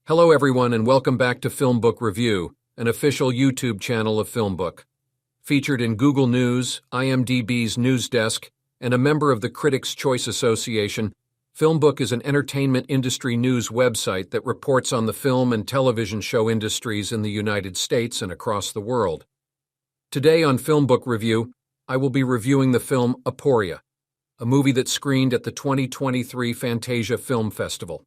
Hello everyone and welcome back to FilmBook Review, an official YouTube channel of FilmBook. Featured in Google News, IMDb's news desk, and a member of the Critics' Choice Association, FilmBook is an entertainment industry news website that reports on the film and television show industries in the United States and across the world. Today on FilmBook Review, I will be reviewing the film Aporia, a movie that screened at the 2023 Fantasia Film Festival.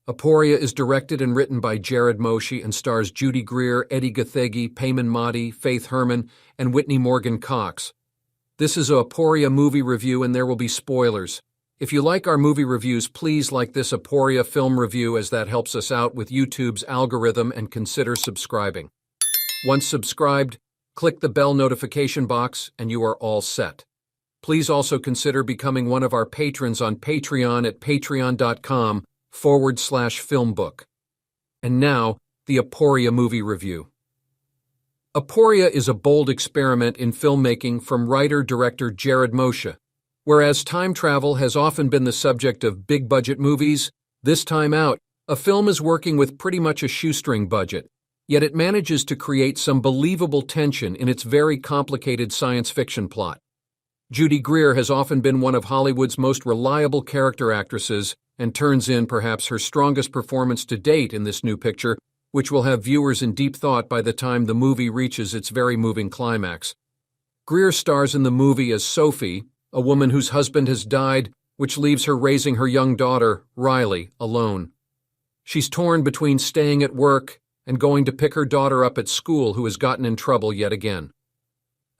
Aporia is directed and written by Jared Moshe and stars Judy Greer, Eddie Gathegi, Payman Mahdi, Faith Herman, and Whitney Morgan Cox. This is a Aporia movie review and there will be spoilers. If you like our movie reviews, please like this Aporia film review as that helps us out with YouTube's algorithm, and consider subscribing. Once subscribed, click the bell notification box and you are all set. Please also consider becoming one of our patrons on Patreon at patreon.com/FilmBook. And now, the Aporia movie review. Aporia is a bold experiment in filmmaking from writer-director Jared Moshe. Whereas time travel has often been the subject of big-budget movies, this time out, a film is working with pretty much a shoestring budget, yet it manages to create some believable tension in its very complicated science fiction plot. Judy Greer has often been one of Hollywood's most reliable character actresses and turns in perhaps her strongest performance to date in this new picture, which will have viewers in deep thought by the time the movie reaches its very moving climax. Greer stars in the movie as Sophie, a woman whose husband has died, which leaves her raising her young daughter, Riley, alone. She's torn between staying at work and going to pick her daughter up at school, who has gotten in trouble yet again.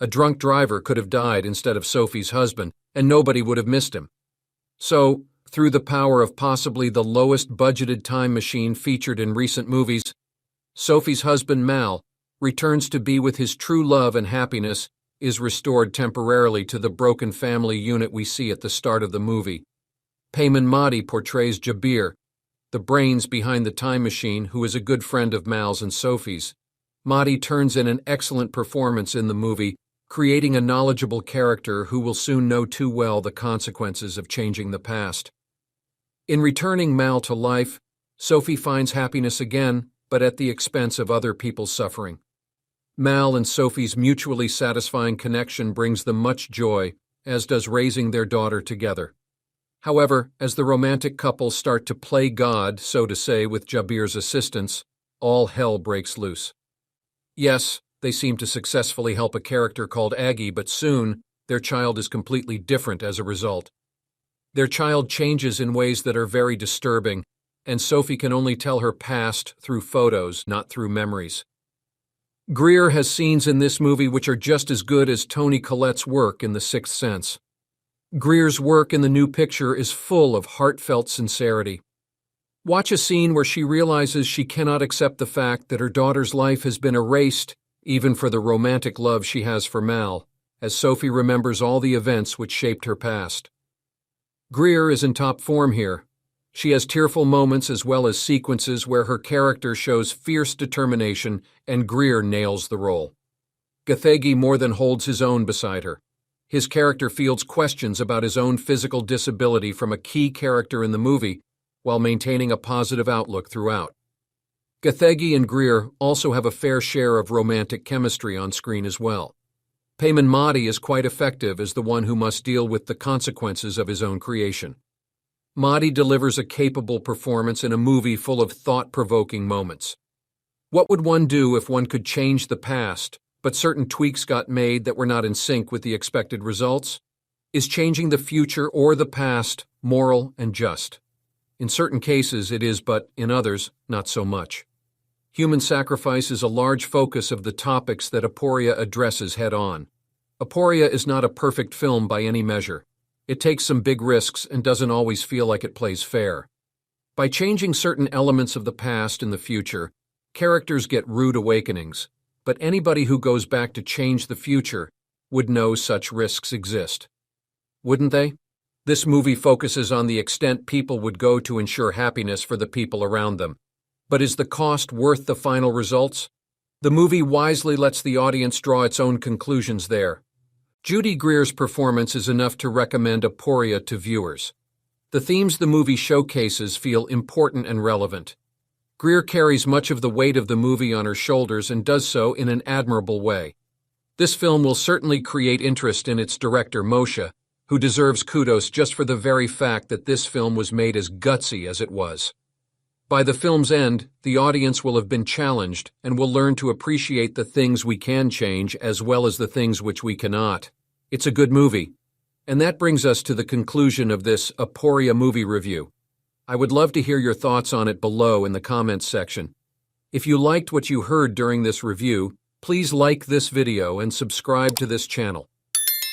A drunk driver could have died instead of Sophie's husband, and nobody would have missed him. So, through the power of possibly the lowest budgeted time machine featured in recent movies, Sophie's husband Mal returns to be with his true love, and happiness is restored temporarily to the broken family unit we see at the start of the movie. Payman Mahdi portrays Jabir, the brains behind the time machine, who is a good friend of Mal's and Sophie's. Mahdi turns in an excellent performance in the movie, creating a knowledgeable character who will soon know too well the consequences of changing the past. In returning Mal to life, Sophie finds happiness again, but at the expense of other people's suffering. Mal and Sophie's mutually satisfying connection brings them much joy, as does raising their daughter together. However, as the romantic couple start to play God, so to say, with Jabir's assistance, all hell breaks loose. Yes, they seem to successfully help a character called Aggie, but soon, their child is completely different as a result. Their child changes in ways that are very disturbing, and Sophie can only tell her past through photos, not through memories. Greer has scenes in this movie which are just as good as Toni Collette's work in The Sixth Sense. Greer's work in the new picture is full of heartfelt sincerity. Watch a scene where she realizes she cannot accept the fact that her daughter's life has been erased, even for the romantic love she has for Mal, as Sophie remembers all the events which shaped her past. Greer is in top form here. She has tearful moments as well as sequences where her character shows fierce determination, and Greer nails the role. Gathegi more than holds his own beside her. His character fields questions about his own physical disability from a key character in the movie, while maintaining a positive outlook throughout. Gathegi and Greer also have a fair share of romantic chemistry on screen as well. Payman Mahdi is quite effective as the one who must deal with the consequences of his own creation. Mahdi delivers a capable performance in a movie full of thought-provoking moments. What would one do if one could change the past, but certain tweaks got made that were not in sync with the expected results? Is changing the future or the past moral and just? In certain cases it is, but in others, not so much. Human sacrifice is a large focus of the topics that Aporia addresses head-on. Aporia is not a perfect film by any measure. It takes some big risks and doesn't always feel like it plays fair. By changing certain elements of the past in the future, characters get rude awakenings, but anybody who goes back to change the future would know such risks exist. Wouldn't they? This movie focuses on the extent people would go to ensure happiness for the people around them. But is the cost worth the final results? The movie wisely lets the audience draw its own conclusions there. Judy Greer's performance is enough to recommend Aporia to viewers. The themes the movie showcases feel important and relevant. Greer carries much of the weight of the movie on her shoulders and does so in an admirable way. This film will certainly create interest in its director, Moshe, who deserves kudos just for the very fact that this film was made as gutsy as it was. By the film's end, the audience will have been challenged and will learn to appreciate the things we can change as well as the things which we cannot. It's a good movie. And that brings us to the conclusion of this Aporia movie review. I would love to hear your thoughts on it below in the comments section. If you liked what you heard during this review, please like this video and subscribe to this channel.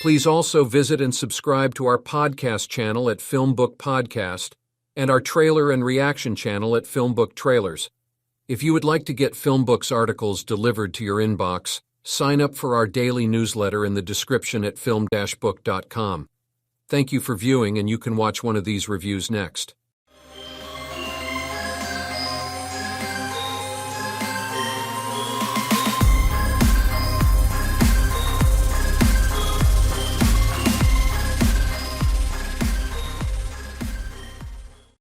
Please also visit and subscribe to our podcast channel at FilmBook Podcast and our trailer and reaction channel at FilmBook Trailers. If you would like to get FilmBook's articles delivered to your inbox, sign up for our daily newsletter in the description at film-book.com. Thank you for viewing, and you can watch one of these reviews next.